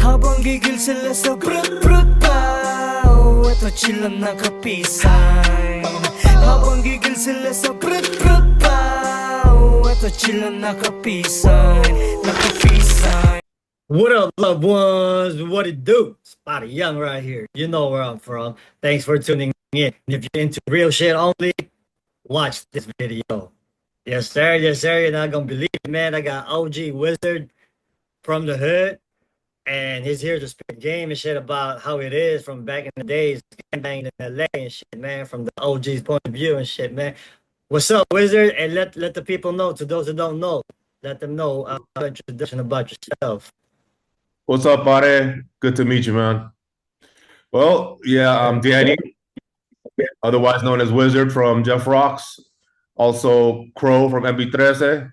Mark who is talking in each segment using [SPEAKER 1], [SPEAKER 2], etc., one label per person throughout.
[SPEAKER 1] Habang gigil sila sa brut-brut pow, eto chill lang nakapisan. Habang gigil sila sa brut-brut pow, eto chill lang nakapisan. What up, loved ones? What it do? Spotty Young right here. You know where I'm from. Thanks for tuning in. If you're into real shit only, watch this video. Yes, sir. Yes, sir. You're not gonna believe it, man. I got OG Wizard from the hood, and he's here to spit game and shit about how it is from back in the days, banging in LA and shit, man, from the OG's point of view and shit, man. What's up, Wizard? And let the people know, to those who don't know, let them know introduction about yourself.
[SPEAKER 2] What's up, buddy? Good to meet you, man. Well, yeah, I'm Danny, otherwise known as Wizard from Jefrox, also Crow from MP13.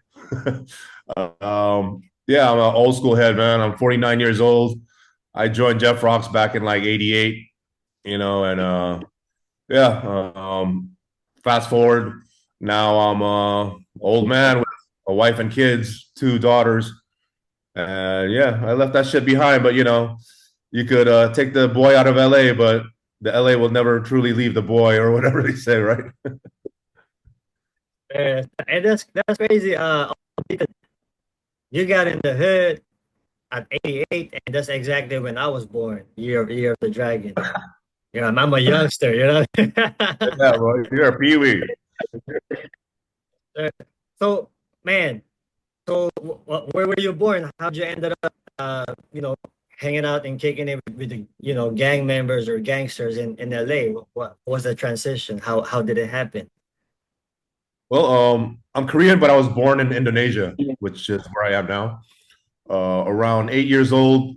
[SPEAKER 2] Yeah, I'm an old school head, man. I'm 49 years old. I joined Jefrox back in like 88, and fast forward, now I'm a old man with a wife and kids, 2 daughters. And yeah, I left that shit behind, but you could take the boy out of LA, but the LA will never truly leave the boy, or whatever they say, right?
[SPEAKER 1] And that's crazy. You got in the hood at 88, and that's exactly when I was born, year of the dragon. I'm a youngster,
[SPEAKER 2] Yeah, bro, you're a peewee.
[SPEAKER 1] So, man, where were you born? How'd you end up, hanging out and kicking it with the, gang members or gangsters in LA? What was the transition? How did it happen?
[SPEAKER 2] Well, I'm Korean, but I was born in Indonesia, which is where I am now. Around 8 years old,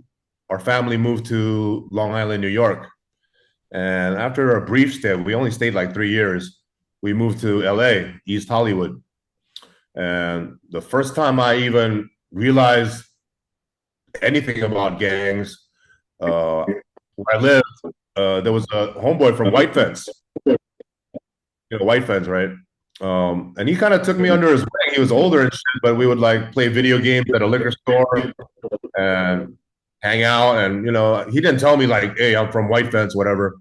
[SPEAKER 2] our family moved to Long Island, New York. And after a brief stay, we only stayed like 3 years. We moved to LA, East Hollywood. And the first time I even realized anything about gangs, where I lived, there was a homeboy from White Fence. White Fence, right? And he kind of took me under his wing. He was older and shit, but we would like play video games at a liquor store and hang out. And he didn't tell me like, "Hey, I'm from White Fence," whatever.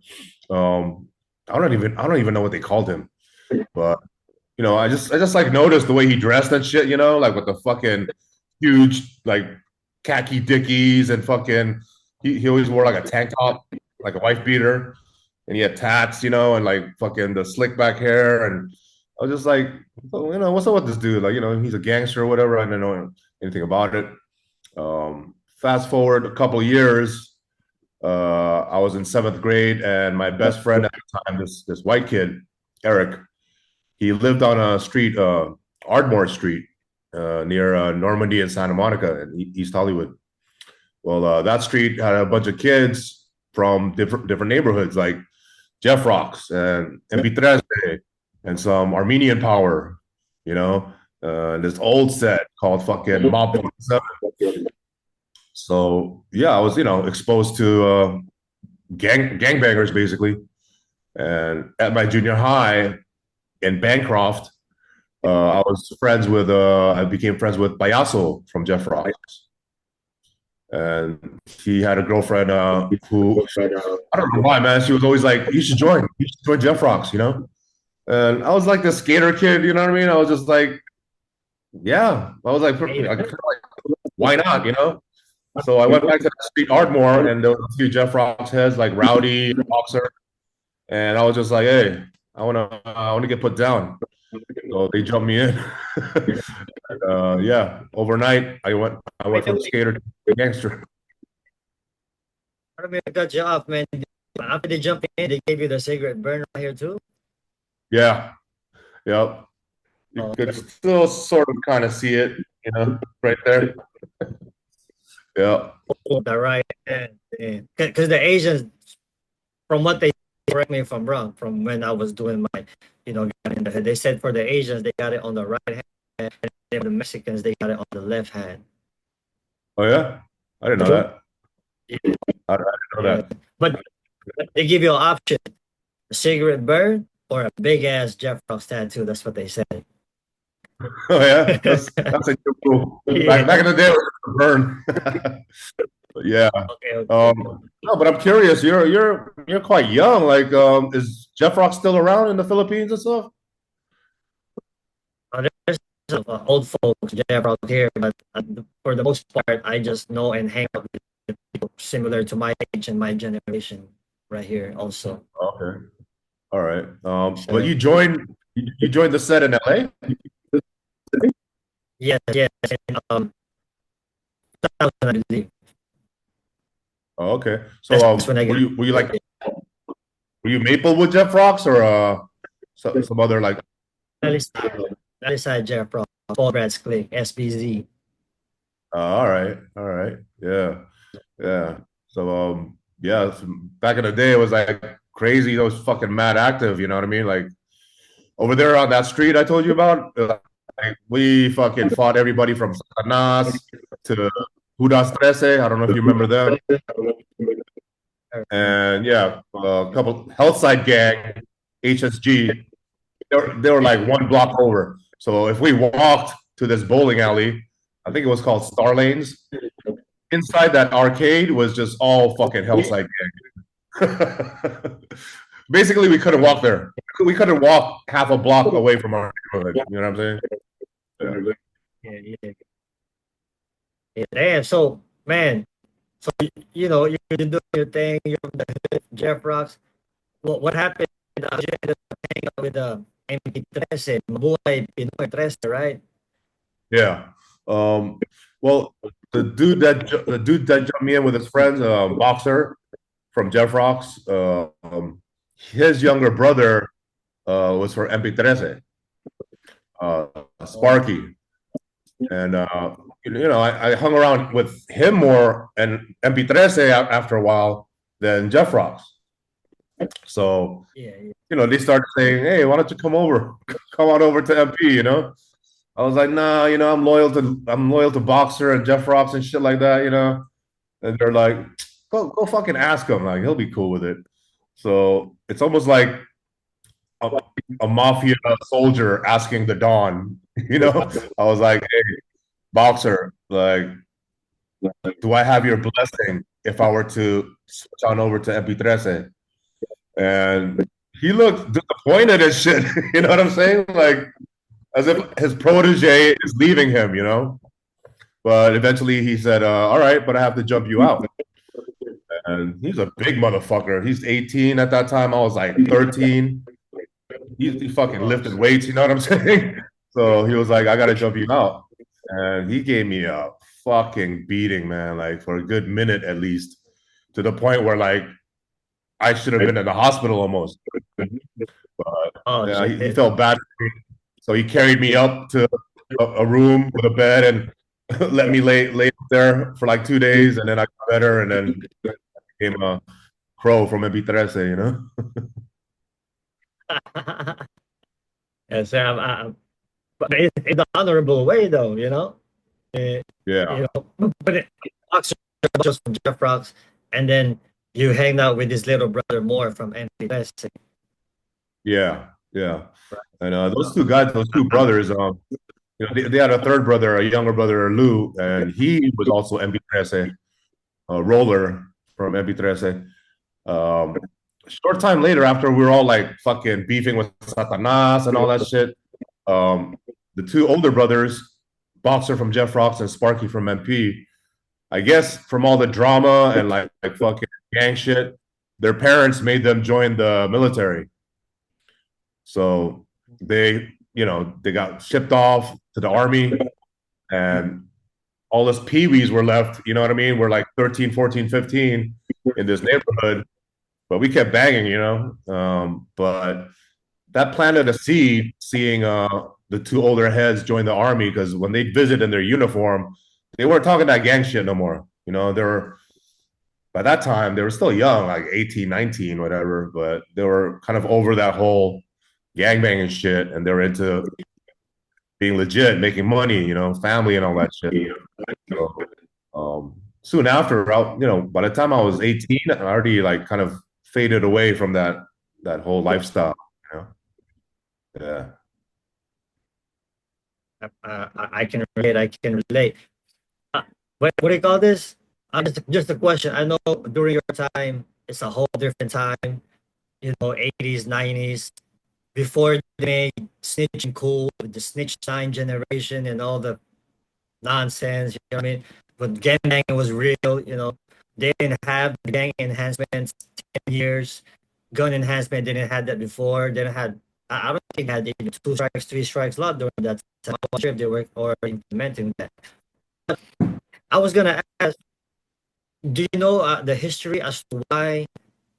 [SPEAKER 2] I don't even know what they called him, but I just like noticed the way he dressed and shit. Like with the fucking huge like khaki dickies and fucking he always wore like a tank top, like a wife beater, and he had tats, and like fucking the slick back hair. And I was just like, what's up with this dude? Like, he's a gangster or whatever. I didn't know anything about it. Fast forward a couple years, I was in 7th grade, and my best friend at the time, this white kid, Eric, he lived on a street, Ardmore Street, near Normandy and Santa Monica in East Hollywood. Well, that street had a bunch of kids from different neighborhoods, like Jefrox and MP13 and some Armenian Power, this old set called fucking Mob 47. So yeah, I was exposed to gangbangers basically. And at my junior high in Bancroft, I became friends with Payaso from Jefrox. And he had a girlfriend who, I don't know why, man. She was always like, you should join Jefrox, And I was like the skater kid, you know what I mean? I was just like, yeah. I was like, why not, So I went back to the street Ardmore, and there was a few Jefrox heads like Rowdy, Boxer, and I was just like, hey, I wanna get put down. So they jumped me in. And, yeah, overnight I went from skater to gangster.
[SPEAKER 1] I mean, I got you off, man. After they jumped in, they gave you the cigarette burn right here too?
[SPEAKER 2] Yeah. Yep. You could still sort of kind of see it, right there. Yeah.
[SPEAKER 1] The right hand. Because the Asians, from what they correct me if I'm wrong, from when I was doing my, they said for the Asians they got it on the right hand, and for the Mexicans they got it on the left hand.
[SPEAKER 2] Oh yeah, I didn't know that.
[SPEAKER 1] Yeah.
[SPEAKER 2] I didn't know that.
[SPEAKER 1] But they give you an option: a cigarette burn or a big ass Jefrox tattoo. That's what they said.
[SPEAKER 2] Oh yeah, that's a good rule. Back in the day, it was a burn. Yeah.
[SPEAKER 1] Okay, okay.
[SPEAKER 2] No, but I'm curious. You're quite young. Like, is Jefrox still around in the Philippines and stuff?
[SPEAKER 1] There's some old folks, Jefrox here, but for the most part, I just know and hang out with people similar to my age and my generation right here also.
[SPEAKER 2] Okay. All right. But
[SPEAKER 1] So
[SPEAKER 2] you joined the set in LA?
[SPEAKER 1] yes, yes, and, 2000, I believe.
[SPEAKER 2] Oh, okay. So
[SPEAKER 1] That's when I got
[SPEAKER 2] were you like were you Maple with Jefrox or some other like
[SPEAKER 1] Alisai Jefrox, Paul Brad's Click, SBZ.
[SPEAKER 2] all right. Yeah. Yeah. So yeah, back in the day it was like crazy, those fucking mad active, you know what I mean? Like over there on that street I told you about, like, we fucking fought everybody from Satanas to WHUDD 13. I don't know if you remember them. And yeah, a couple Healthside gang, HSG, they were like one block over. So if we walked to this bowling alley, I think it was called Star Lanes. Inside that arcade was just all fucking Hellside gang. Basically, we couldn't walk there. We couldn't walk half a block away from our neighborhood. You know what I'm saying?
[SPEAKER 1] Yeah, yeah, yeah. Damn. So, man, so you're doing your thing. You're the Jeff Rocks. What happened? You ended up hanging out with MP13, Mabuhay Pinoy 13, right?
[SPEAKER 2] Yeah. Well, the dude that jumped me in with his friends, boxer from Jefrox, his younger brother was for MP13, uh,
[SPEAKER 1] Oh,
[SPEAKER 2] Sparky. And I hung around with him more and MP13 after a while than Jefrox. So,
[SPEAKER 1] yeah, yeah.
[SPEAKER 2] they started saying, "Hey, why don't you come over? Come on over to MP," I was like, "Nah, I'm loyal to Boxer and Jefrox and shit like that." And they're like, "Go fucking ask him. Like, he'll be cool with it." So it's almost like a, a mafia soldier asking the Don. I was like, "Hey, Boxer, like, do I have your blessing if I were to switch on over to MP13?" And he looked disappointed as shit. You know what I'm saying? Like, as if his protege is leaving him. But eventually he said, "All right, but I have to jump you out." And he's a big motherfucker. He's 18 at that time. I was like 13. He fucking
[SPEAKER 1] Oh,
[SPEAKER 2] lifted weights. You know what I'm saying? So he was like, "I gotta jump you out," and he gave me a fucking beating, man. Like for a good minute at least, to the point where like I should have been in the hospital almost. But
[SPEAKER 1] oh,
[SPEAKER 2] yeah, he
[SPEAKER 1] shit.
[SPEAKER 2] felt bad for me. So he carried me up to a room with a bed and let me lay up there for like 2 days, and then I got better, and then became a crow from MP13.
[SPEAKER 1] Yes, but in the honorable way, though,
[SPEAKER 2] Yeah,
[SPEAKER 1] but Boxer just from Jeff Rocks, and then you hang out with his little brother more from NPS.
[SPEAKER 2] yeah, yeah. And those two guys, those two brothers, they had a third brother, a younger brother, Lou, and he was also MP13, a roller from MP13. Um, Short time later, after we were all like fucking beefing with Satanas and all that shit, um, the two older brothers, Boxer from Jefrox and Sparky from MP, I guess from all the drama and like fucking gang shit, their parents made them join the military. So they got shipped off to the army, and all us peewees were left, you know what I mean? We're like 13, 14, 15 in this neighborhood, but we kept banging. But that planted a seed, seeing the two older heads join the army, because when they visit in their uniform, they weren't talking that gang shit no more. They were, by that time, they were still young, like 18, 19, whatever, but they were kind of over that whole gangbanging shit, and they were into being legit, making money, family and all that shit. So, soon after, by the time I was 18, I already like kind of faded away from that whole lifestyle. You know? Yeah.
[SPEAKER 1] I can relate. I can relate. What do you call this? Just a question. I know during your time, it's a whole different time. 80s, 90s. Before they made snitching cool with the snitch sign generation and all the nonsense. You know what I mean? But gangbanging was real. They didn't have gang enhancements 10 years. Gun enhancement didn't have that before. They didn't had. I don't think they had even two strikes, three strikes law during that time. I'm not sure if they were or implementing that. I was gonna ask, do you know the history as to why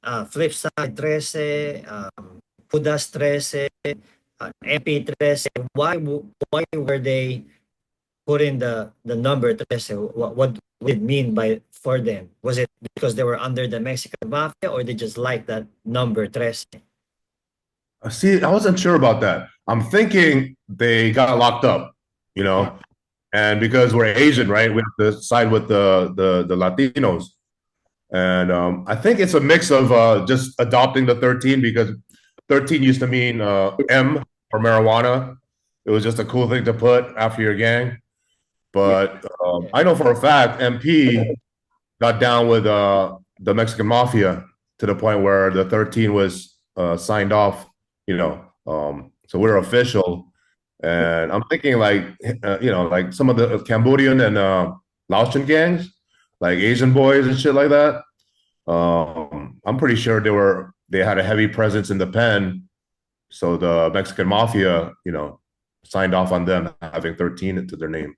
[SPEAKER 1] Flipside 13, WHUDD 13, MP 13, why were they putting the number 13? What did it mean by for them? Was it because they were under the Mexican mafia or they just like that number 13?
[SPEAKER 2] See, I wasn't sure about that. I'm thinking they got locked up, you know, and because we're Asian, right? We have to side with the Latinos, and I think it's a mix of just adopting the 13 because 13 used to mean M for marijuana. It was just a cool thing to put after your gang. But I know for a fact MP got down with the Mexican mafia to the point where the 13 was signed off, so we're official. And I'm thinking like, like some of the Cambodian and Laotian gangs, like Asian boys and shit like that. I'm pretty sure they had a heavy presence in the pen. So the Mexican mafia, signed off on them having 13 into their name.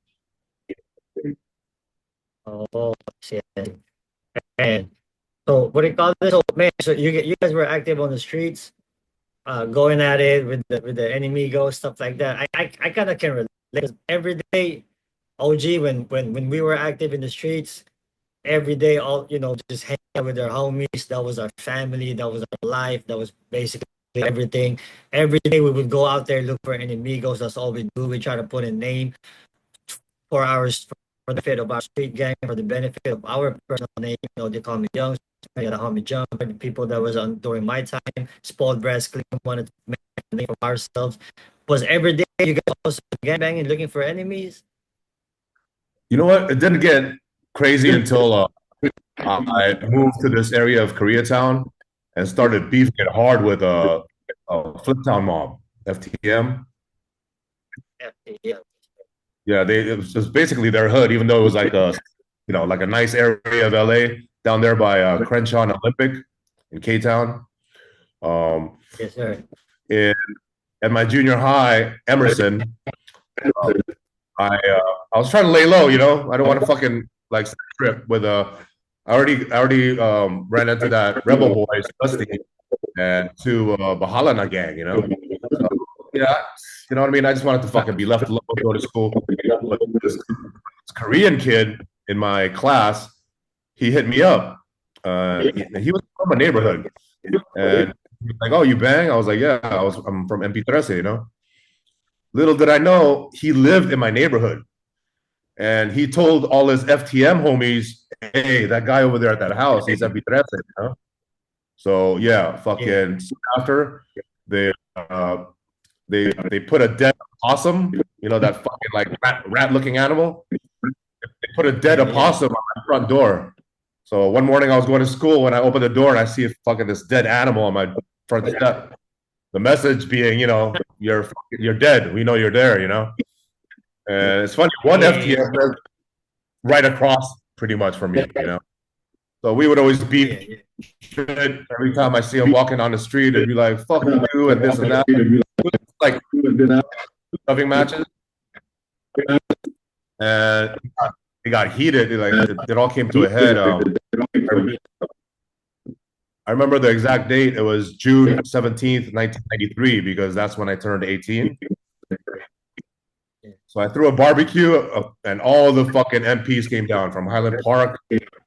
[SPEAKER 1] Oh, shit. And so what do you call this? So man, so you guys were active on the streets, going at it with the enemigo stuff like that. I kind of can relate 'cause every day, OG, when we were active in the streets, every day, all just hang out with our homies. That was our family. That was our life. That was basically everything. Every day we would go out there look for enemigos. That's all we do. We try to put a name for ours for the benefit of our street gang, for the benefit of our personal name. They call me Young. I got a homie Jump. The people that was on during my time, spoiled brats, clean, wanted to make a name for ourselves. Was every day you guys also gang banging, looking for enemies?
[SPEAKER 2] You know what? It didn't get crazy until I moved to this area of Koreatown and started beefing it hard with a Fliptown mob, FTM.
[SPEAKER 1] Yeah, yeah.
[SPEAKER 2] Yeah, it was just basically their hood, even though it was like a nice area of LA down there by Crenshaw and Olympic in K-Town.
[SPEAKER 1] Yes, sir.
[SPEAKER 2] In at my junior high, Emerson, uh, I was trying to lay low, I don't want to fucking like trip with I already ran into that Rebel Boys, Dusty, and to Bahalana gang, So, yeah, you know what I mean. I just wanted to fucking be left alone, go to school. But this Korean kid in my class, he hit me up. He was from a neighborhood, and he was like, "Oh, you bang?" I was like, "Yeah, I'm from MP13." Little did I know he lived in my neighborhood. And he told all his FTM homies, "Hey, that guy over there at that house, he's MP13." So yeah, fucking soon after they they put a dead opossum, that fucking like rat looking animal. They put a dead opossum on my front door. So one morning I was going to school when I opened the door and I see fucking this dead animal on my front step. The message being, you're dead. We know you're there, And it's funny, one FTM lived right across pretty much from me. So we would always beef every time I see him walking on the street and be like, "Fuck you," and this and that. Like shoving matches. And it got heated. It all came to a head. I remember the exact date. It was June 17th, 1993, because that's when I turned 18. So I threw a barbecue and all the fucking MPs came down from Highland Park,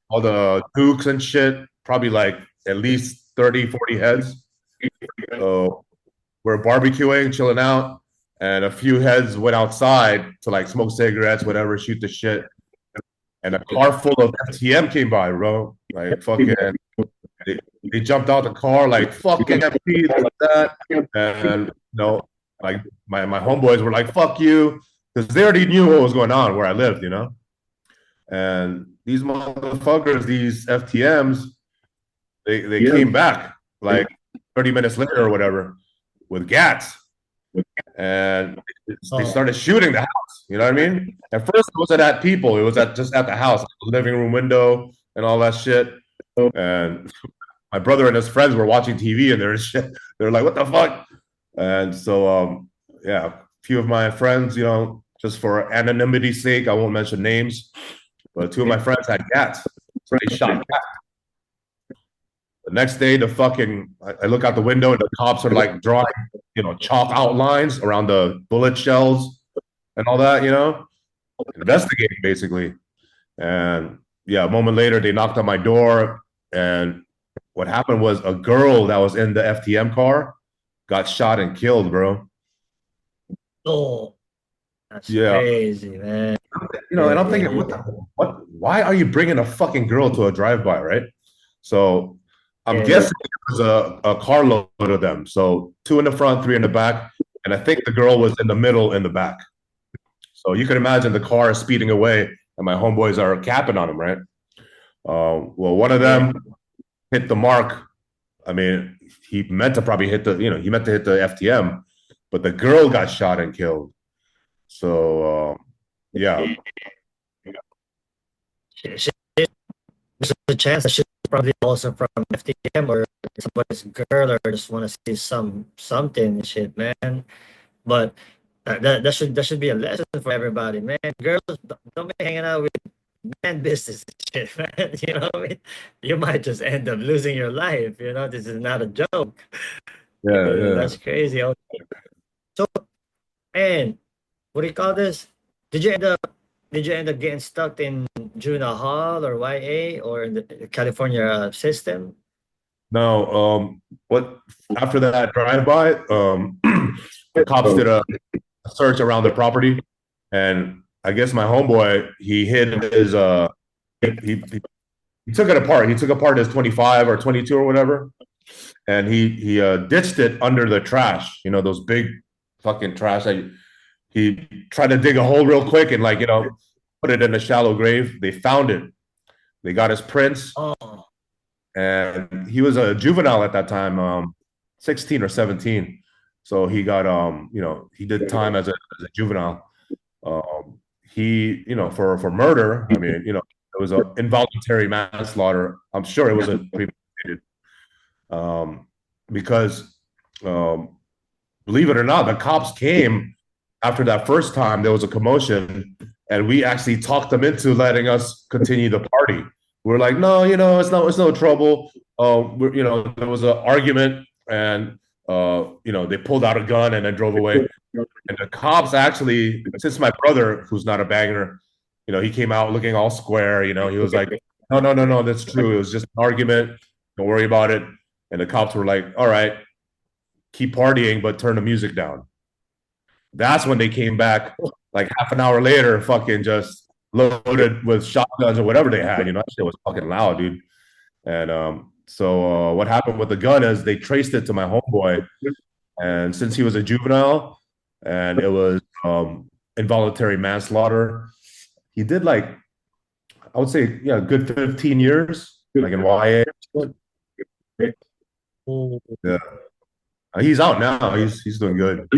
[SPEAKER 2] all the dukes and shit, probably like at least 30, 40 heads. So we're barbecuing, chilling out, and a few heads went outside to like smoke cigarettes, whatever, shoot the shit. And a car full of FTM came by, bro. Like fucking, they jumped out the car like fucking MPs like that, and like my homeboys were like, "Fuck you." Because they already knew what was going on where I lived, And these motherfuckers, these FTMs, they came back like 30 minutes later or whatever with gats, and they
[SPEAKER 1] Oh,
[SPEAKER 2] started shooting the house. You know what I mean? At first, it wasn't at people; it was at just at the house, the living room window, and all that shit. And my brother and his friends were watching TV, and they're like, "What the fuck?" And so, yeah, a few of my friends, just for anonymity's sake, I won't mention names, but two of my friends had cats, so they shot cats. The next day, I look out the window and the cops are like drawing, chalk outlines around the bullet shells and all that, investigating basically. And yeah, a moment later, they knocked on my door, and what happened was a girl that was in the FTM car got shot and killed, bro.
[SPEAKER 1] oh, that's
[SPEAKER 2] Yeah,
[SPEAKER 1] crazy, man.
[SPEAKER 2] and
[SPEAKER 1] Yeah,
[SPEAKER 2] I'm
[SPEAKER 1] yeah,
[SPEAKER 2] thinking,
[SPEAKER 1] yeah,
[SPEAKER 2] why are you bringing a fucking girl to a drive-by, right? So I'm
[SPEAKER 1] yeah.
[SPEAKER 2] guessing it was a carload of them. So two in the front, three in the back, and I think the girl was in the middle in the back. So you can imagine the car is speeding away, and my homeboys are capping on him, right? Well, one of
[SPEAKER 1] Yeah.
[SPEAKER 2] them hit the mark. I mean, he meant to probably hit he meant to hit the FTM, but the girl got shot and killed. So, yeah.
[SPEAKER 1] She, there's a chance that she's probably also from FTM or somebody's girl or just want to see something and shit, man. But that should be a lesson for everybody, man. Girls, don't be hanging out with man business and shit, man. You know what I mean? You might just end up losing your life. You know, this is not a joke.
[SPEAKER 2] Yeah,
[SPEAKER 1] Yeah,
[SPEAKER 2] yeah.
[SPEAKER 1] that's crazy. So, and what do you call this? Did you end up did you end up getting stuck in juvenile hall or YA or in the California system?
[SPEAKER 2] No, what after that drive-by, the cops did a search around the property, and I guess my homeboy he hid his he took it apart. He took apart his 25 or 22 or whatever, and he ditched it under the trash. You know those big fucking trash that he tried to dig a hole real quick and put it in a shallow grave. They found it. They got his prints,
[SPEAKER 1] Oh,
[SPEAKER 2] and he was a juvenile at that time, 16 or 17. So he got he did time as a juvenile. He for murder. I mean it was an involuntary manslaughter. I'm sure it was a premeditated, um, because um, believe it or not, the cops came after that first time. There was a commotion, and we actually talked them into letting us continue the party. We're like, no, it's no trouble. There was an argument, and they pulled out a gun and then drove away. And the cops actually, since my brother, who's not a banger, he came out looking all square. He was like, no, no, no, no, that's true. It was just an argument. Don't worry about it. And the cops were like, all right, keep partying, but turn the music down. That's when they came back like half an hour later, fucking just loaded with shotguns or whatever they had. That shit was fucking loud, dude. And so what happened with the gun is they traced it to my homeboy, and since he was a juvenile and it was involuntary manslaughter, he did like I would say a good 15 years, like in YA.
[SPEAKER 1] oh.
[SPEAKER 2] Yeah, he's out now. He's doing good.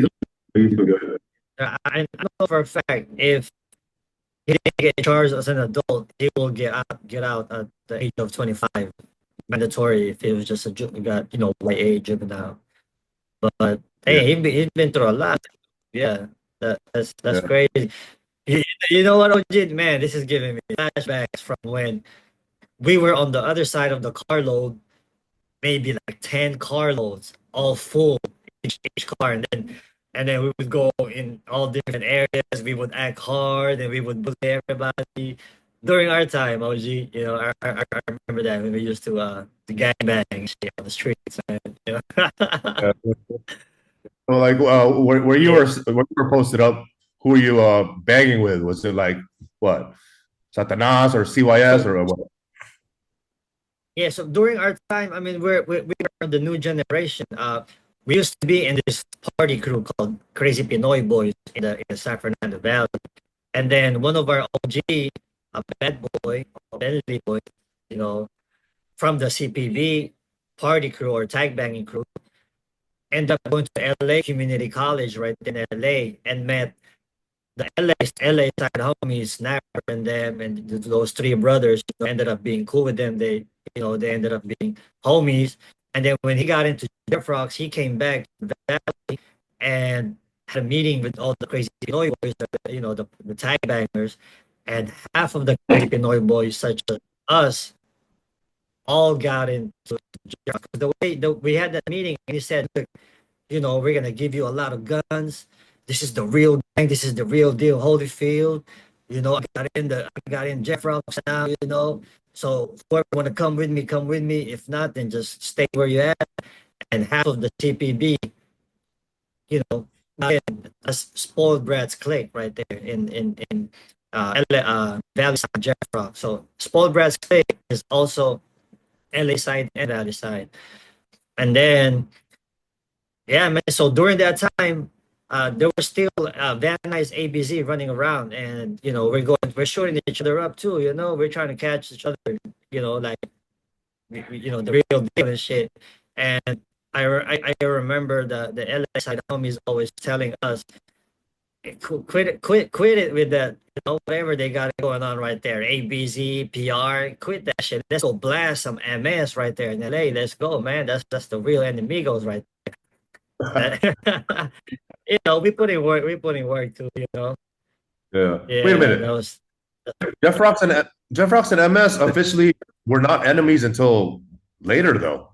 [SPEAKER 1] I know for a fact if he didn't get charged as an adult, he will get out at the age of 25. Mandatory if it was just got YA juvenile. But
[SPEAKER 2] Yeah,
[SPEAKER 1] hey, he's been through a lot. Yeah, that's
[SPEAKER 2] yeah.
[SPEAKER 1] crazy. You know what, OG? Man, this is giving me flashbacks from when we were on the other side of the carload, maybe like 10 carloads, all full, each car, and then we would go in all different areas. We would act hard and we would bully everybody. During our time, OG, I remember that when we used to gang bang shit on the streets, man.
[SPEAKER 2] Yeah. So like, where you
[SPEAKER 1] Yeah.
[SPEAKER 2] were posted up, who were you banging with? Was it like what, Satanas or CYS or what?
[SPEAKER 1] Yeah, so during our time, I mean, we are the new generation. We used to be in this party crew called Crazy Pinoy Boys in the San Fernando Valley, and then one of our OG, a bad boy, a Bentley boy, you know, from the CPB party crew or tag banging crew, ended up going to LA Community College right in LA and met the LA side homies, Snapper and them, and those three brothers ended up being cool with them. They ended up being homies. And then when he got into Jefrox, he came back to the Valley and had a meeting with all the crazy Pinoy boys, the tag bangers, and half of the crazy Pinoy boys, such as us, all got into Jefrox. We had that meeting, and he said, "Look, we're gonna give you a lot of guns. This is the real gang. This is the real deal, Holyfield. I got in Jefrox now. So whoever want to come with me, come with me. If not, then just stay where you at." And half of the TPB, again, that's spoiled brats clique right there in Valley Side Jefrox. So spoiled brats clique is also LA side and Valley side, and then. Yeah, man. So during that time, there was still Van Nuys ABZ running around, and we're shooting each other up too. We're trying to catch each other. Like the real deal and shit. And I remember the LA side homies always telling us, quit it with that. Whatever they got going on right there, ABZ, PR, quit that shit. Let's go blast some MS right there in LA. Let's go, man. That's the real enemigos right. We put in work. We put in work too.
[SPEAKER 2] Yeah. Wait a
[SPEAKER 1] Yeah, that
[SPEAKER 2] minute.
[SPEAKER 1] was.
[SPEAKER 2] Jefrox and MS officially were not enemies until later, though.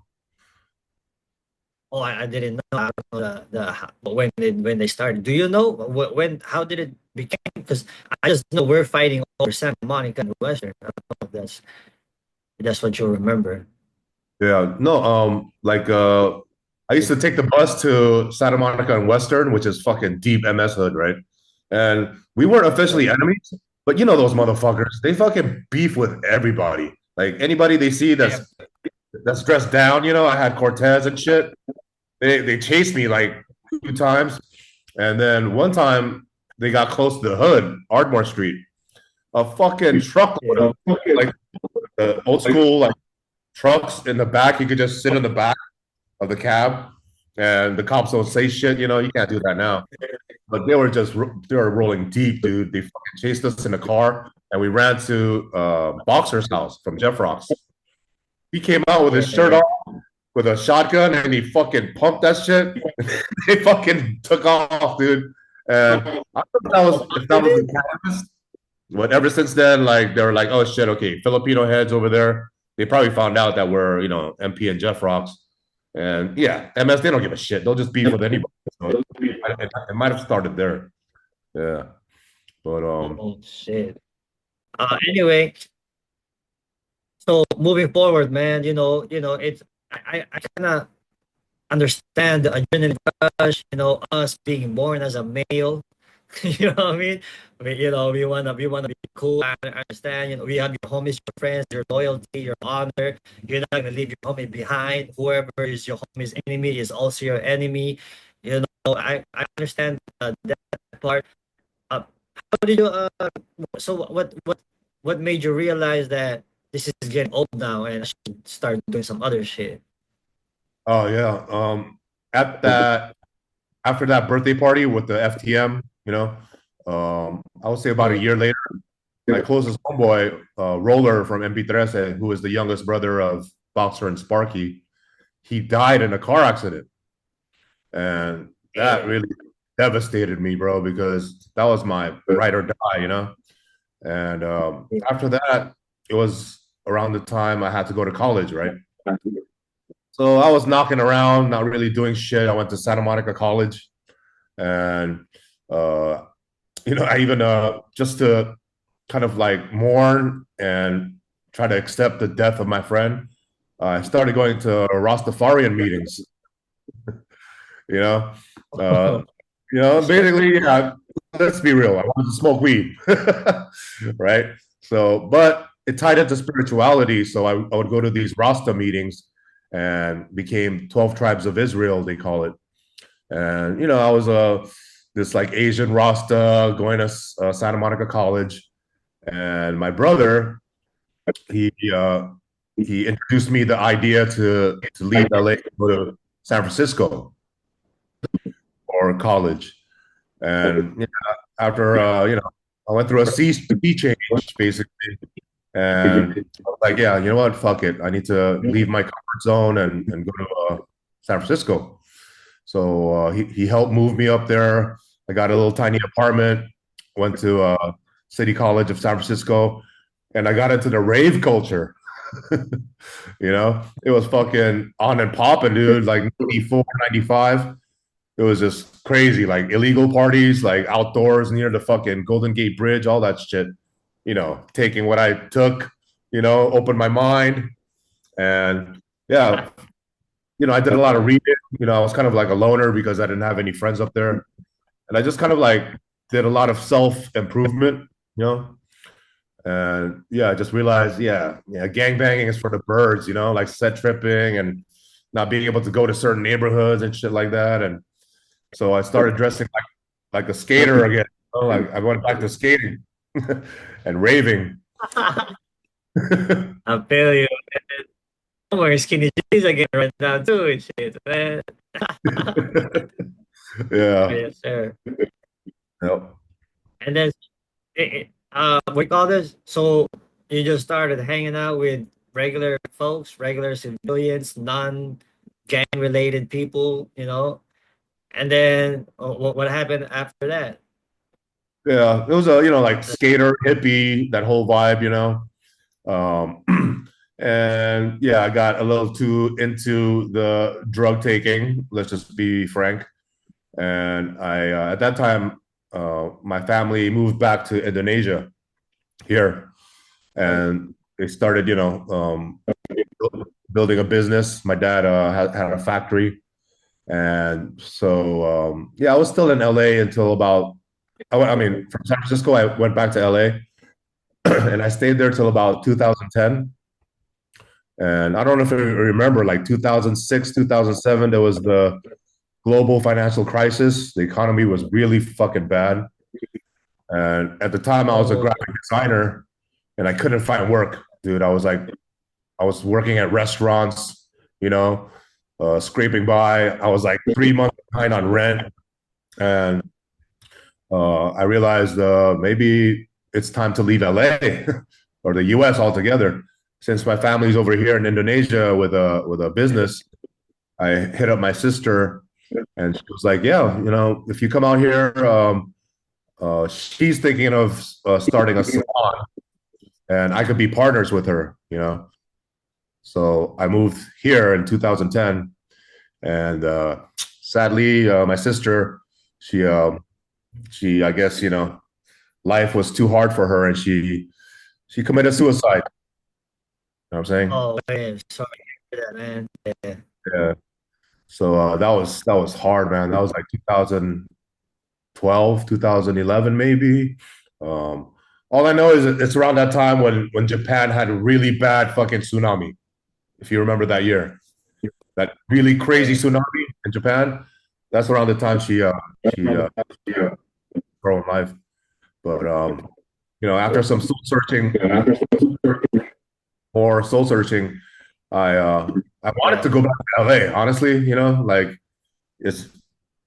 [SPEAKER 1] Oh, I didn't know. I don't know when they started. Do you know when? How did it become? Because I just know we're fighting over Santa Monica and Western. I don't know if that's what you remember.
[SPEAKER 2] Yeah, no, I used to take the bus to Santa Monica and Western, which is fucking deep MS hood, right? And we weren't officially enemies, but you know those motherfuckers, they fucking beef with everybody. Like anybody they see
[SPEAKER 1] Yeah.
[SPEAKER 2] that's dressed down, I had Cortez and shit. They chased me like 2 times. And then one time they got close to the hood, Ardmore Street. A fucking truckload
[SPEAKER 1] Yeah.
[SPEAKER 2] of like the old school like trucks in the back. You could just sit in the back of the cab, and the cops don't say shit. You can't do that now. But they were rolling deep, dude. They fucking chased us in a car, and we ran to Boxer's house from Jefrox. He came out with his shirt
[SPEAKER 1] Yeah.
[SPEAKER 2] off, with a shotgun, and he fucking pumped that shit. They fucking took off, dude. And I don't know if that was the catalyst. But ever since then, like they were like, oh shit, okay, Filipino heads over there. They probably found out that we're, MP and Jefrox. And yeah, MS, they don't give a shit. They'll just beef with anybody. So it might have started there. Yeah. But
[SPEAKER 1] Oh shit. Anyway, so moving forward, man, it's I kind of understand the adrenaline rush, us being born as a male. You know what I mean? We wanna be cool. I understand. We have your homies, your friends, your loyalty, your honor. You're not gonna leave your homie behind. Whoever is your homie's enemy is also your enemy. I understand that part. How did you? So what made you realize that this is getting old now and I should start doing some other shit?
[SPEAKER 2] oh yeah. At that After that birthday party with the FTM, I would say about a year later, my closest homeboy, Roller from MP13, who is the youngest brother of Boxer and Sparky, he died in a car accident. And that
[SPEAKER 1] Damn.
[SPEAKER 2] really devastated me, bro, because that was my ride or die. And after that, it was around the time I had to go to college, right? So I was knocking around, not really doing shit. I went to Santa Monica College, and uh, I even just to kind of like mourn and try to accept the death of my friend, I started going to Rastafarian meetings. You know, uh, basically, yeah, let's be real. I wanted to smoke weed, right? So, but it tied into spirituality. So I would go to these Rasta meetings and became 12 tribes of Israel, they call it. And, I was this like Asian Rasta going to Santa Monica College. And my brother, he he introduced me the idea to leave LA to go to San Francisco for college. And after I went through a sea change basically, and I was like, yeah, you know what, fuck it, I need to leave my comfort zone and go to San Francisco. So he helped move me up there. I got a little tiny apartment, went to City College of San Francisco, and I got into the rave culture. It was fucking on and popping, dude, like 94, 95. It was just crazy, like illegal parties, like outdoors near the fucking Golden Gate Bridge, all that shit. Taking what I took, opened my mind. And yeah, I did a lot of reading. I was kind of like a loner because I didn't have any friends up there. And I just kind of like did a lot of self improvement, you know. And yeah, I just realized, yeah, gang banging is for the birds, like set tripping and not being able to go to certain neighborhoods and shit like that. And so I started dressing like a skater again. Like I went back to skating and raving.
[SPEAKER 1] I feel you. I'm wearing skinny jeans again right now too and shit, man.
[SPEAKER 2] Yeah.
[SPEAKER 1] Yes, sir.
[SPEAKER 2] Yep.
[SPEAKER 1] And then, we call this. So you just started hanging out with regular folks, regular civilians, non-gang related people, And then what happened after that?
[SPEAKER 2] Yeah. It was a, like skater, hippie, that whole vibe. And yeah, I got a little too into the drug taking, let's just be frank. And I, at that time, my family moved back to Indonesia here, and they started, building a business. My dad had a factory, and so yeah, I was still in LA until about. I mean, from San Francisco, I went back to LA, and I stayed there till about 2010. And I don't know if you remember, like 2006, 2007, there was the global financial crisis. The economy was really fucking bad. And at the time, I was a
[SPEAKER 1] Oh,
[SPEAKER 2] graphic designer and I couldn't find work, dude. I was working at restaurants, you know, scraping by. I was like 3 months behind on rent. And I realized maybe it's time to leave LA or the US altogether. Since my family's over here in Indonesia with a business, I hit up my sister and she was like, yeah, if you come out here, she's thinking of starting a salon and I could be partners with her. So I moved here in 2010, and sadly, my sister, she, I guess, life was too hard for her, and she committed suicide. You know what I'm saying?
[SPEAKER 1] oh man, sorry to hear that, man. Yeah.
[SPEAKER 2] Yeah. So that was hard, man. That was like 2012, 2011, maybe. Um, all I know is it's around that time when Japan had a really bad fucking tsunami. If you remember that year, that really crazy
[SPEAKER 1] Yeah.
[SPEAKER 2] tsunami in Japan. That's around the time she her own life. But after some soul searching, I wanted to
[SPEAKER 1] Yeah.
[SPEAKER 2] go back to LA. Honestly, like it's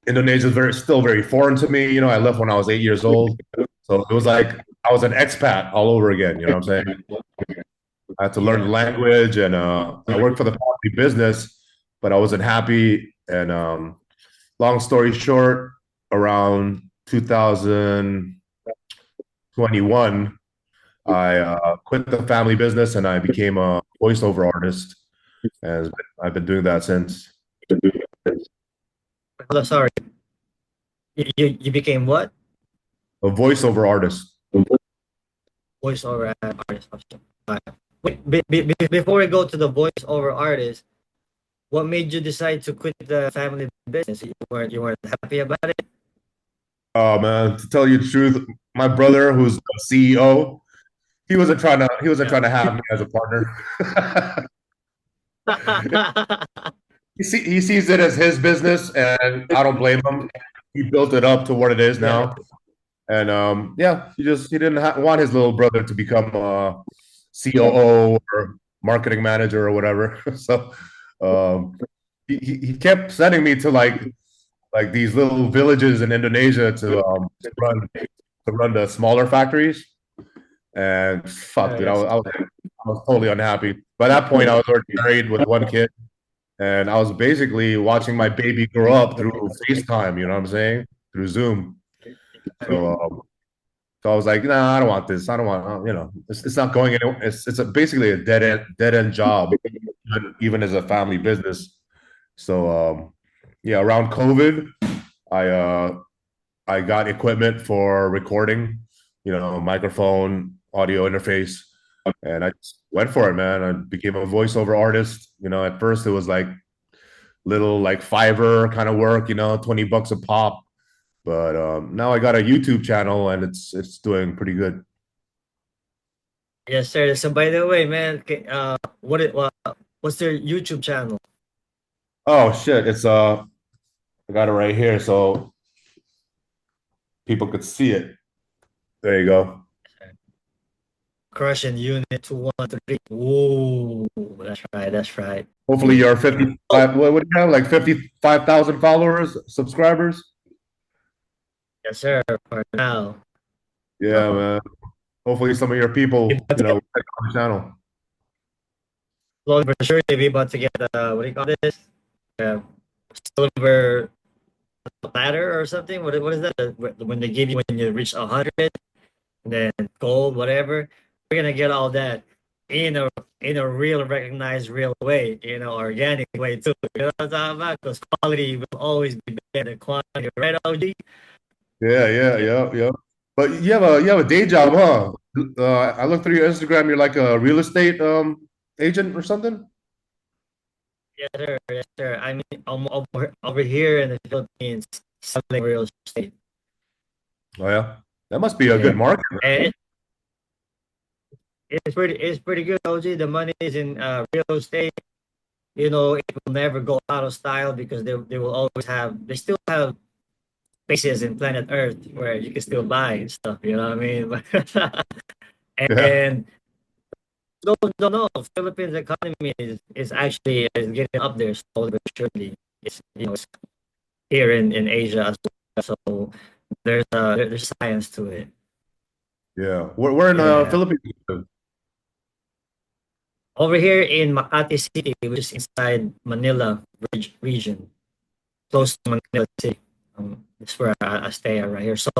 [SPEAKER 2] Indonesia is still very foreign to me. I left when I was 8 years old, so it was like I was an expat all over again. You know what I'm saying? I had to learn the
[SPEAKER 1] Yeah.
[SPEAKER 2] language, and I worked for the family business, but I wasn't happy. And long story short, around 2021, I quit the family business and I became a voiceover artist, and I've been doing that since.
[SPEAKER 1] Hello, sorry. You became what?
[SPEAKER 2] A voiceover artist.
[SPEAKER 1] Voiceover artist. Alright. Wait, before we go to the voiceover artist, what made you decide to quit the family business? You weren't happy about it?
[SPEAKER 2] Oh man, to tell you the truth, my brother, who's the CEO,
[SPEAKER 1] Yeah.
[SPEAKER 2] he wasn't trying to have me as a partner. He sees it as his business, and I don't blame him. He built it up to what it is
[SPEAKER 1] Yeah.
[SPEAKER 2] now, And yeah, he didn't want his little brother to become COO or marketing manager or whatever. So um, he kept sending me to like these little villages in Indonesia to run the smaller factories. And fuck, dude,
[SPEAKER 1] Yes.
[SPEAKER 2] I was totally unhappy. By that point, I was already married with one kid, and I was basically watching my baby grow up through FaceTime. You know what I'm saying? Through Zoom. So, so I was like, nah, I don't want this. I don't want, it's not going anywhere. It's basically a dead end job, even as a family business. So, yeah, around COVID, I uh, I got equipment for recording, microphone, audio interface, and I just went for it, man. I became a voiceover artist. At first it was like little like Fiverr kind of work, $20 a pop. But now I got a YouTube channel and it's doing pretty good.
[SPEAKER 1] Yes, sir. So by the way, man, what's their YouTube channel?
[SPEAKER 2] Oh shit, I got it right here so people could see it. There you go.
[SPEAKER 1] Crushing Unit 213. Ooh, that's right. That's right.
[SPEAKER 2] Hopefully you're
[SPEAKER 1] Oh,
[SPEAKER 2] 55. What do you have? Like 55,000 followers, subscribers?
[SPEAKER 1] yes, sir. For now.
[SPEAKER 2] Yeah,
[SPEAKER 1] Uh,
[SPEAKER 2] man. Hopefully some of your
[SPEAKER 1] we
[SPEAKER 2] people,
[SPEAKER 1] about to get
[SPEAKER 2] check out the channel.
[SPEAKER 1] slowly but surely. We about to get what do you call this? Uh, silver platter or something. What is that? When they give you when you reach 100, and then gold, whatever. We're gonna get all that in a in a real recognized real way, organic way too. You know what I'm talking about? Because quality will always be better than quantity, right, OG?
[SPEAKER 2] Yeah, yeah,
[SPEAKER 1] Yeah,
[SPEAKER 2] yeah, yeah. But you have a day job, huh? I looked through your Instagram. You're like a real estate agent or something.
[SPEAKER 1] yes, sir. Yes, sir. I mean, I'm over here in the Philippines selling real estate.
[SPEAKER 2] Oh yeah, that must be a
[SPEAKER 1] Yeah,
[SPEAKER 2] good market.
[SPEAKER 1] and it's pretty good, OG. The money is in real estate. It will never go out of style because they will always they still have places in planet Earth where you can still buy and stuff. You know what I mean?
[SPEAKER 2] Yeah,
[SPEAKER 1] And don't know. Philippines economy is actually is getting up there slowly but surely. It's here in Asia as well. So there's science to it.
[SPEAKER 2] yeah. We're in
[SPEAKER 1] Yeah.
[SPEAKER 2] Philippines.
[SPEAKER 1] Over here in Makati City, which is inside Manila region, close to Manila City. That's where I stay at right here. So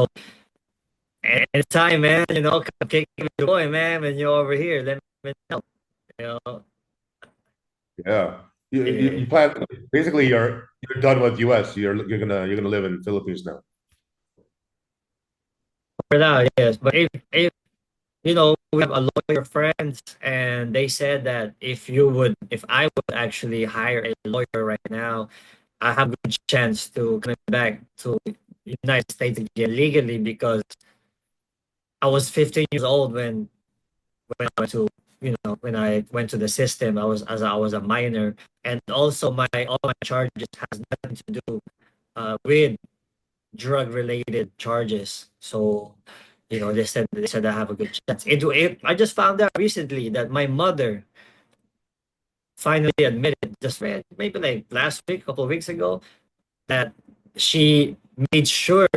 [SPEAKER 1] anytime, man, come kick me the boy, man, when you're over here, let me know. You know,
[SPEAKER 2] Yeah, you
[SPEAKER 1] eh,
[SPEAKER 2] plan basically you're done with US. You're gonna live in Philippines now.
[SPEAKER 1] for now, yes. But if we have a lawyer friends, and they said that if I would actually hire a lawyer right now, I have a good chance to come back to United States again legally because I was 15 years old when I went to when I went to the system. I was a minor, and also my all my charges has nothing to do with drug related charges. So they said I have a good chance. I just found out recently that my mother finally admitted just maybe like last week, a couple of weeks ago, that she made sure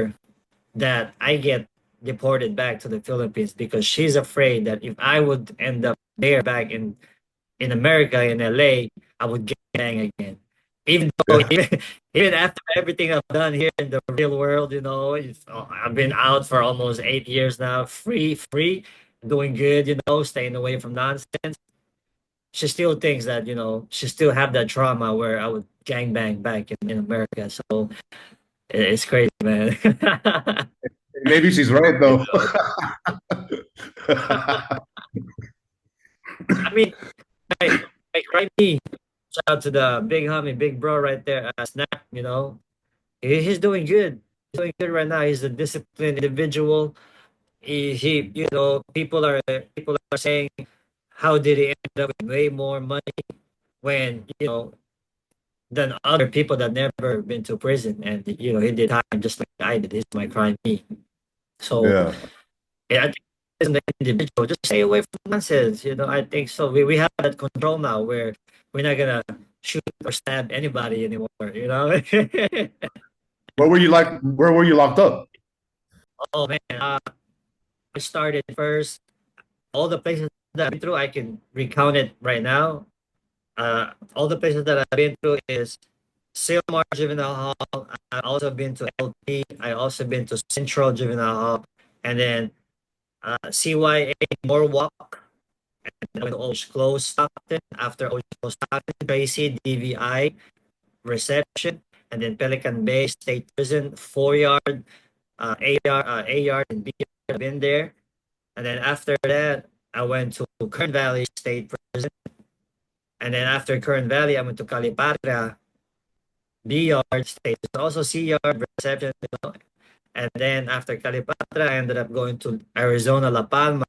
[SPEAKER 1] that I get deported back to the Philippines because she's afraid that if I would end up there back in America, in LA, I would get bang again. Even though
[SPEAKER 2] Yeah,
[SPEAKER 1] even after everything I've done here in the real world, I've been out for almost 8 years now, free, doing good, staying away from nonsense. She still thinks that, she still have that trauma where I would gang bang back in America. So it's crazy, man.
[SPEAKER 2] maybe she's right though.
[SPEAKER 1] I mean, like right me. Shout out to the big homie, big bro right there, Snap. He's doing good. He's doing good right now. He's a disciplined individual. People are saying, how did he end up with way more money when than other people that never been to prison, and he did time just like I did. This is my crime, me. So
[SPEAKER 2] Yeah.
[SPEAKER 1] yeah, I think as an individual, just stay away from nonsense. I think so. We have that control now where we're not gonna shoot or stab anybody anymore.
[SPEAKER 2] Where were you locked up?
[SPEAKER 1] Oh man, I started first. All the places that I've been through, I can recount it right now. All the places that I've been through is Silmar Juvenile Hall. I've also been to LP. I also been to Central Juvenile Hall, and then CYA Norwalk. And then Orange Close Stockton. After Orange Close Stockton, Tracy DVI Reception, and then Pelican Bay State Prison, 4 yard, A yard, and B yard. I've been there, and then after that, I went to Kern Valley State Prison. And then after Kern Valley, I went to Calipatra, B yard state, also C yard reception. And then after Calipatra, I ended up going to Arizona La Palma.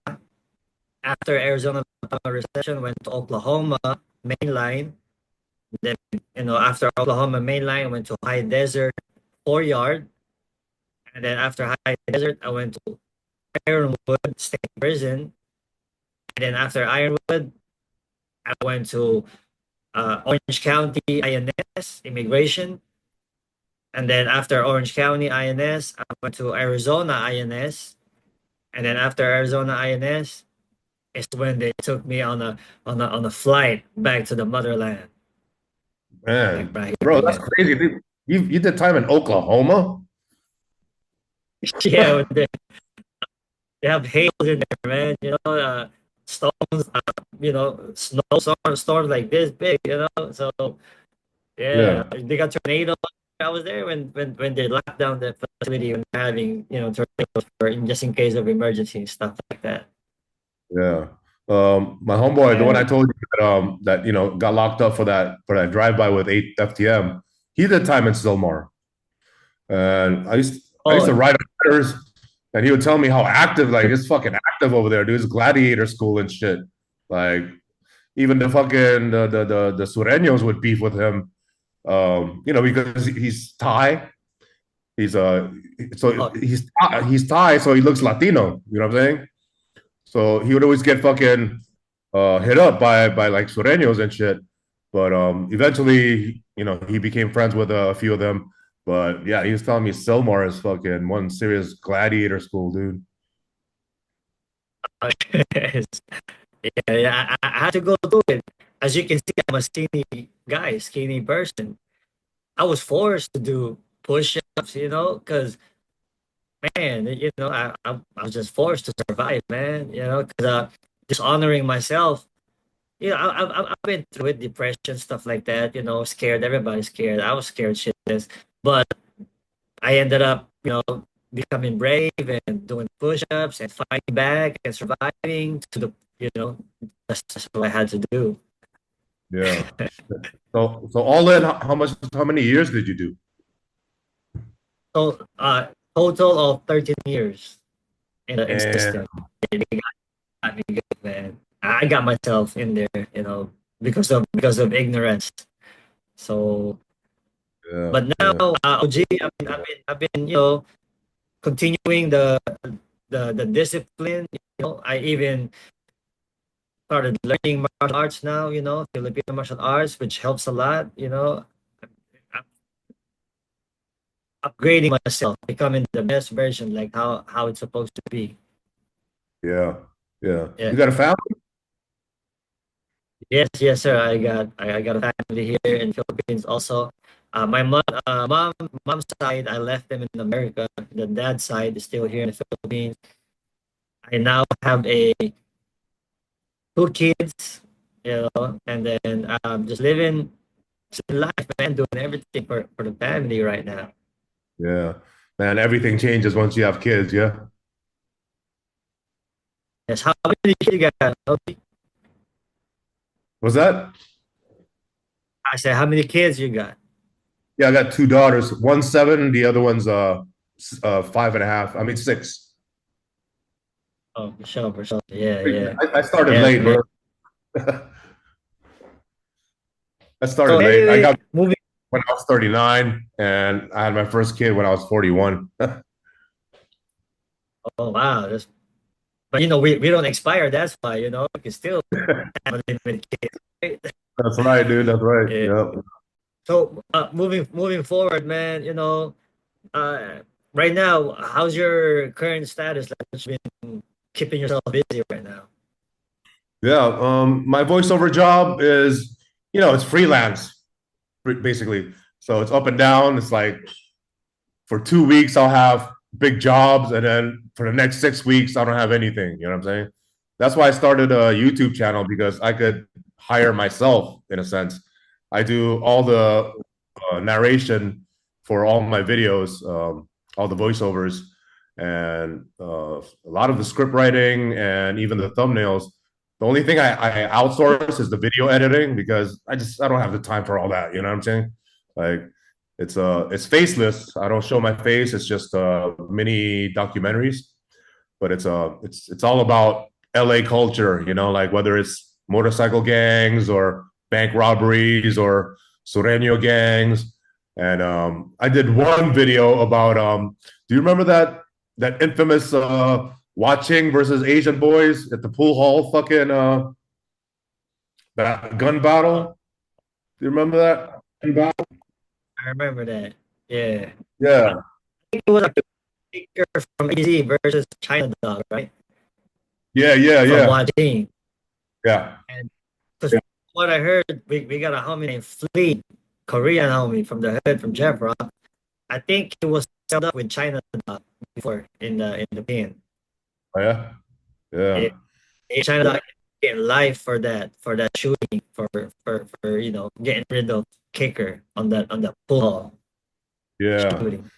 [SPEAKER 1] After Arizona La Palma reception, went to Oklahoma main line. Then after Oklahoma main line, I went to High Desert 4 yard. And then after High Desert, I went to Ironwood State Prison. And then after Ironwood, I went to Orange County INS Immigration. And then after Orange County INS, I went to Arizona INS. And then after Arizona INS is when they took me on a flight back to the motherland. Back
[SPEAKER 2] Man,
[SPEAKER 1] right
[SPEAKER 2] bro,
[SPEAKER 1] here
[SPEAKER 2] that's
[SPEAKER 1] again.
[SPEAKER 2] crazy. Dude. You did time in Oklahoma?
[SPEAKER 1] Yeah, they have hail in there, man. Storms, storms like this big. So yeah,
[SPEAKER 2] Yeah.
[SPEAKER 1] they got tornadoes. I was there when they locked down the facility when they're having tornadoes just in case of emergency and stuff like that.
[SPEAKER 2] Yeah. My homeboy, the one
[SPEAKER 1] Yeah.
[SPEAKER 2] I told you that got locked up for that drive-by with 8 FTM, he did time in Stillmore. And I used
[SPEAKER 1] Oh,
[SPEAKER 2] to ride on letters, and he would tell me how active, like it's fucking active over there, dude. It's gladiator school and shit. Like even the fucking the Sureños would beef with him. Because he's Thai. He's so
[SPEAKER 1] oh,
[SPEAKER 2] he's Thai, so he looks Latino. You know what I'm saying? So he would always get fucking hit up by like Sureños and shit. But eventually, he became friends with a few of them. But yeah, he was telling me Silmar is fucking one serious gladiator school, dude.
[SPEAKER 1] yes. Yeah. I had to go through it. As you can see, I'm a skinny guy, skinny person. I was forced to do push-ups, because man, I was just forced to survive, man. Because just honoring myself. I've been through it, depression, stuff like that. Scared. Everybody's scared. I was scared shitless, but I ended up, becoming brave and doing push-ups and fighting back and surviving to you know, that's what I had to do.
[SPEAKER 2] Yeah. So all in, how many years did you do?
[SPEAKER 1] So, total of 13 years in the
[SPEAKER 2] And
[SPEAKER 1] system. They got me good, man. I got myself in there, because of ignorance. So,
[SPEAKER 2] yeah,
[SPEAKER 1] but now,
[SPEAKER 2] yeah,
[SPEAKER 1] OG, I've been, continuing the discipline. I even started learning martial arts now. Filipino martial arts, which helps a lot. I'm upgrading myself, becoming the best version, like how it's supposed to be.
[SPEAKER 2] yeah, yeah.
[SPEAKER 1] Yeah.
[SPEAKER 2] You got a family?
[SPEAKER 1] Yes, yes, sir. I got a family here in Philippines also. My mom's side, I left them in America. The dad side is still here in the Philippines. I now have a two kids, and then just living life, man, doing everything for the family right now.
[SPEAKER 2] Yeah, man. Everything changes once you have kids. Yeah.
[SPEAKER 1] Yes, how many kids you got?
[SPEAKER 2] Was that?
[SPEAKER 1] I said, how many kids you got?
[SPEAKER 2] Yeah, I got two daughters. One's 7, the other one's 5.5. I mean 6.
[SPEAKER 1] Oh, for sure, for sure. Yeah, yeah,
[SPEAKER 2] I started
[SPEAKER 1] yeah,
[SPEAKER 2] late,
[SPEAKER 1] man.
[SPEAKER 2] bro. I
[SPEAKER 1] So
[SPEAKER 2] started late. I
[SPEAKER 1] anyway,
[SPEAKER 2] got
[SPEAKER 1] moving.
[SPEAKER 2] when I was 39, and I had my first kid when I was 41.
[SPEAKER 1] Oh wow, that's but we don't expire. That's why we can still have a limited kid, right?
[SPEAKER 2] That's right, dude. That's right.
[SPEAKER 1] Yeah.
[SPEAKER 2] Yep.
[SPEAKER 1] So moving forward, man. Uh, right now, how's your current status? Like, what you been keeping yourself busy right now?
[SPEAKER 2] Yeah. My voiceover job is, it's freelance, basically. So it's up and down. It's like for 2 weeks I'll have big jobs, and then for the next 6 weeks I don't have anything. You know what I'm saying? That's why I started a YouTube channel, because I could hire myself in a sense. I do all the narration for all my videos, all the voiceovers, and a lot of the script writing and even the thumbnails. The only thing I outsource is the video editing, because I don't have the time for all that. You know what I'm saying? Like it's faceless. I don't show my face. It's just mini documentaries, but it's all about LA culture, like whether it's motorcycle gangs or bank robberies or Sureño gangs. And I did one video about do you remember that infamous watching versus Asian boys at the pool hall fucking that gun
[SPEAKER 1] Oh,
[SPEAKER 2] battle? Do you remember that? Gun battle?
[SPEAKER 1] I remember that. Yeah, I
[SPEAKER 2] Yeah.
[SPEAKER 1] think it was like a picture from AZ versus China Dog, right?
[SPEAKER 2] Yeah, yeah,
[SPEAKER 1] From
[SPEAKER 2] yeah.
[SPEAKER 1] watching,
[SPEAKER 2] Yeah.
[SPEAKER 1] and because what I heard, we got a homie named Flea, Korean homie from the hood from Jefrox. I think he was set up with China Dog before in the pen.
[SPEAKER 2] Oh, yeah.
[SPEAKER 1] Yeah,
[SPEAKER 2] Yeah.
[SPEAKER 1] China Dog getting life for that shooting for getting rid of kicker on the pull hall
[SPEAKER 2] Yeah.
[SPEAKER 1] shooting.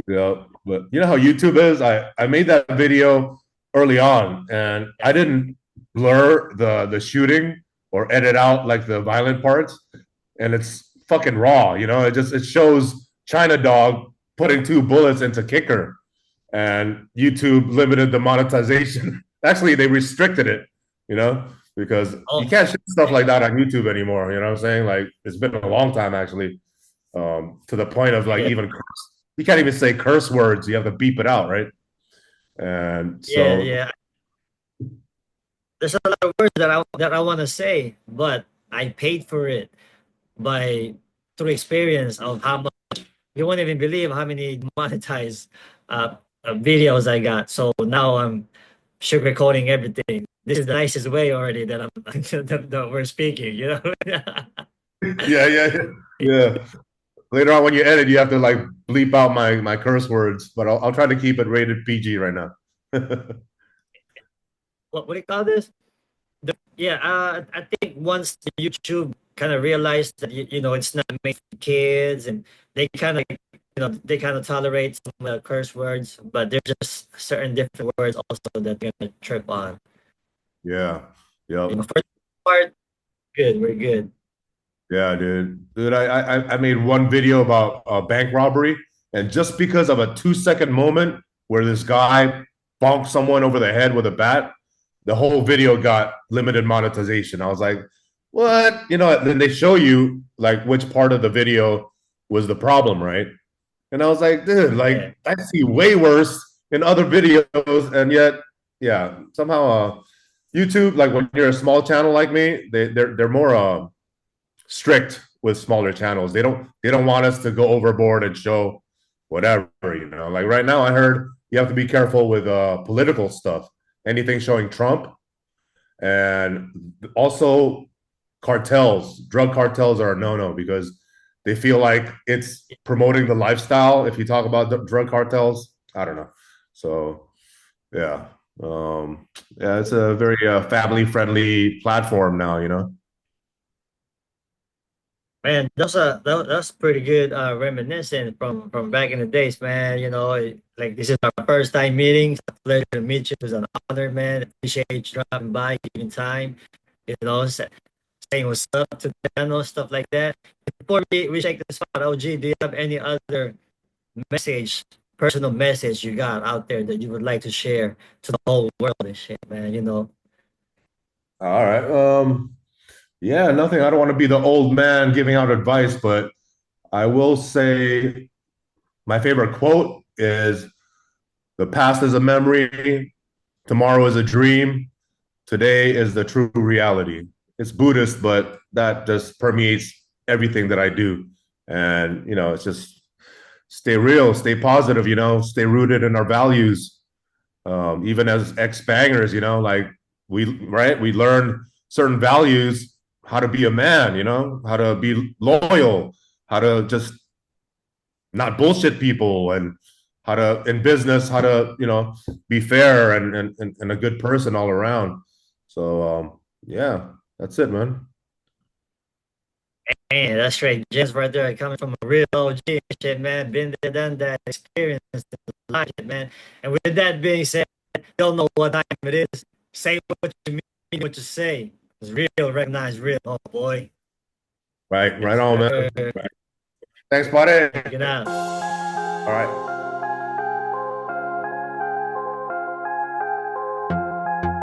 [SPEAKER 2] Yeah. But you know how YouTube is? I made that video early on, and I didn't blur the shooting or edit out like the violent parts. And it's fucking raw, it shows China Dog putting two bullets into kicker, and YouTube limited the monetization. Actually, they restricted it, you know, because you
[SPEAKER 1] Oh,
[SPEAKER 2] can't shoot stuff like that on YouTube anymore. You know what I'm saying? Like it's been a long time actually, to the point of like
[SPEAKER 1] yeah,
[SPEAKER 2] even you can't even say curse words. You have to beep it out, right? And
[SPEAKER 1] yeah,
[SPEAKER 2] so,
[SPEAKER 1] yeah. There's a lot of words that I want to say, but I paid for it by through experience of how much you won't even believe how many monetized videos I got. So now I'm sugarcoating everything. This is the nicest way already that I'm that we're speaking.
[SPEAKER 2] yeah, yeah, yeah. Later on, when you edit, you have to like bleep out my curse words, but I'll try to keep it rated PG right now.
[SPEAKER 1] What do you call this? Yeah, I think once the YouTube kind of realized that it's not made for kids, and they kind of tolerate some curse words, but there's just certain different words also that they're gonna trip on.
[SPEAKER 2] Yeah. Yep.
[SPEAKER 1] For the part, good, we're good.
[SPEAKER 2] Yeah, dude. I made one video about bank robbery, and just because of a 2 second moment where this guy bonked someone over the head with a bat, the whole video got limited monetization. I was like, what? Then they show you like which part of the video was the problem, right? And I was like, dude, like
[SPEAKER 1] Yeah,
[SPEAKER 2] I see way worse in other videos, and yet, yeah, somehow YouTube, like when you're a small channel like me, they're more strict with smaller channels. They don't want us to go overboard and show whatever. Like right now, I heard you have to be careful with political stuff. Anything showing Trump, and also cartels. Drug cartels are a no-no, because they feel like it's promoting the lifestyle if you talk about the drug cartels. I don't know. So yeah. Yeah, it's a very family friendly platform now.
[SPEAKER 1] man, that's pretty good reminiscent from back in the days, man. Like this is our first time meeting. It's a pleasure to meet you. It's an honor, man. Appreciate you dropping by, giving time. Saying what's up to the channel, stuff like that. Before we check the spot, OG, do you have any other message, personal message you got out there that you would like to share to the whole world and shit, man?
[SPEAKER 2] All right. Yeah, nothing. I don't want to be the old man giving out advice, but I will say my favorite quote is The past is a memory, tomorrow is a dream, today is the true reality. It's Buddhist, but that just permeates everything that I do. And, it's just stay real, stay positive, stay rooted in our values. Even as ex-bangers, like we learn certain values, how to be a man, how to be loyal, how to just not bullshit people, and how to in business, how to be fair and a good person all around. So yeah, that's it, man.
[SPEAKER 1] Man, that's straight gems right there, coming from a real OG shit, man. Been there, done that, experience like it, man. And with that being said, don't know what time it is. Say what you mean, what you say. It's real, recognize real, oh boy.
[SPEAKER 2] Right
[SPEAKER 1] Yes,
[SPEAKER 2] on, man.
[SPEAKER 1] sir.
[SPEAKER 2] Thanks, buddy.
[SPEAKER 1] Check it out.
[SPEAKER 2] All right.